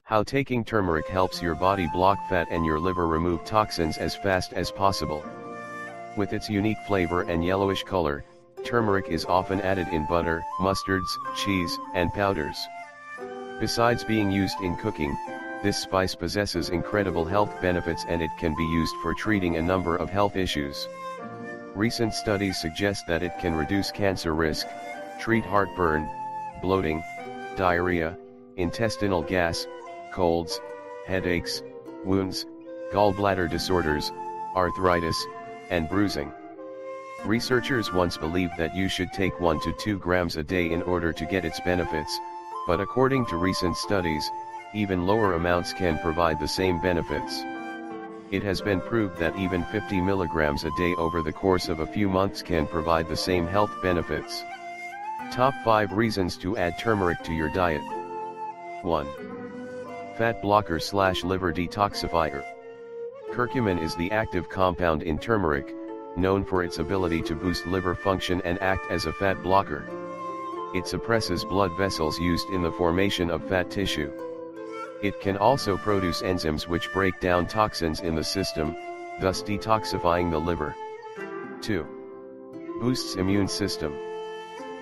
How taking turmeric helps your body block fat and your liver remove toxins as fast as possible. With its unique flavor and yellowish color, turmeric is often added in butter, mustards, cheese, and powders. Besides being used in cooking, this spice possesses incredible health benefits and it can be used for treating a number of health issues. Recent studies suggest that it can reduce cancer risk, treat heartburn, bloating, diarrhea, intestinal gas, colds, headaches, wounds, gallbladder disorders, arthritis, and bruising. Researchers once believed that you should take 1 to 2 grams a day in order to get its benefits, but according to recent studies, even lower amounts can provide the same benefits. It has been proved that even 50 milligrams a day over the course of a few months can provide the same health benefits. Top 5 reasons to add turmeric to your diet. 1. Fat blocker / liver detoxifier. Curcumin is the active compound in turmeric, known for its ability to boost liver function and act as a fat blocker. It suppresses blood vessels used in the formation of fat tissue. It can also produce enzymes which break down toxins in the system, thus detoxifying the liver. 2. Boosts immune system.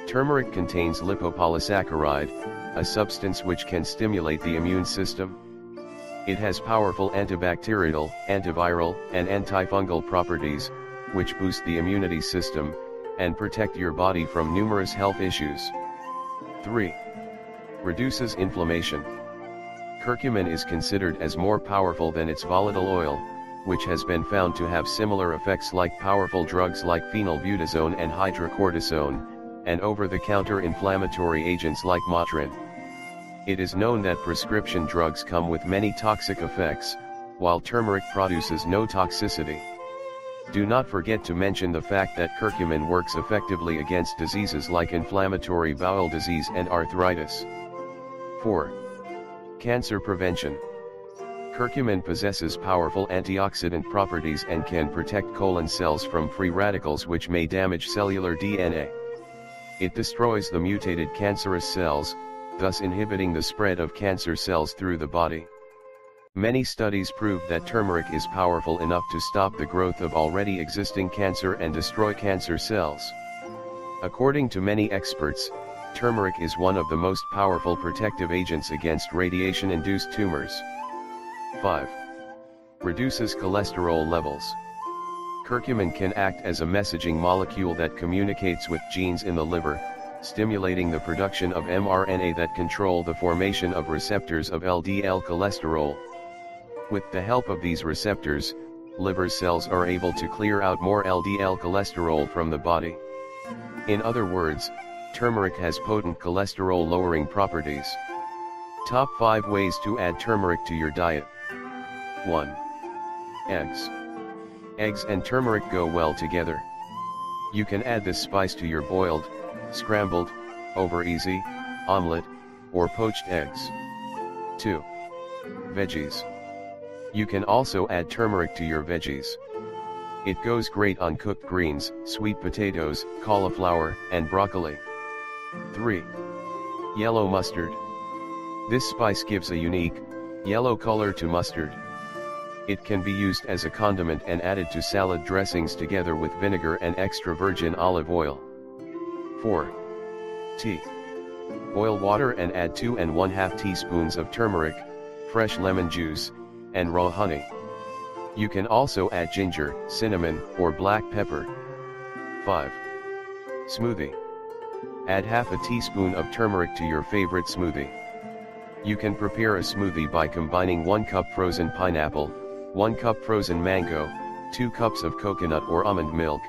Turmeric contains lipopolysaccharide, a substance which can stimulate the immune system. It has powerful antibacterial, antiviral, and antifungal properties, which boost the immunity system, and protect your body from numerous health issues. 3. Reduces inflammation. Curcumin is considered as more powerful than its volatile oil, which has been found to have similar effects like powerful drugs like phenylbutazone and hydrocortisone, and over-the-counter inflammatory agents like Motrin. It is known that prescription drugs come with many toxic effects, while turmeric produces no toxicity. Do not forget to mention the fact that curcumin works effectively against diseases like inflammatory bowel disease and arthritis. 4. Cancer prevention. Curcumin possesses powerful antioxidant properties and can protect colon cells from free radicals which may damage cellular DNA. It destroys the mutated cancerous cells, thus inhibiting the spread of cancer cells through the body. Many studies prove that turmeric is powerful enough to stop the growth of already existing cancer and destroy cancer cells. According to many experts, turmeric is one of the most powerful protective agents against radiation-induced tumors. 5. Reduces cholesterol levels. Curcumin can act as a messaging molecule that communicates with genes in the liver, stimulating the production of mRNA that control the formation of receptors of LDL cholesterol. With the help of these receptors, liver cells are able to clear out more LDL cholesterol from the body. In other words, turmeric has potent cholesterol-lowering properties. Top 5 ways to add turmeric to your diet. 1. Eggs. Eggs and turmeric go well together. You can add this spice to your boiled, scrambled, over easy, omelette, or poached eggs. 2. Veggies. You can also add turmeric to your veggies. It goes great on cooked greens, sweet potatoes, cauliflower, and broccoli. 3. Yellow mustard. This spice gives a unique, yellow color to mustard. It can be used as a condiment and added to salad dressings together with vinegar and extra virgin olive oil. 4. Tea. Boil water and add 2 1/2 teaspoons of turmeric, fresh lemon juice, and raw honey. You can also add ginger, cinnamon, or black pepper. 5. Smoothie. Add half a teaspoon of turmeric to your favorite smoothie. You can prepare a smoothie by combining 1 cup frozen pineapple, 1 cup frozen mango, 2 cups of coconut or almond milk,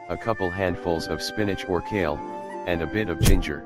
a couple handfuls of spinach or kale, and a bit of ginger.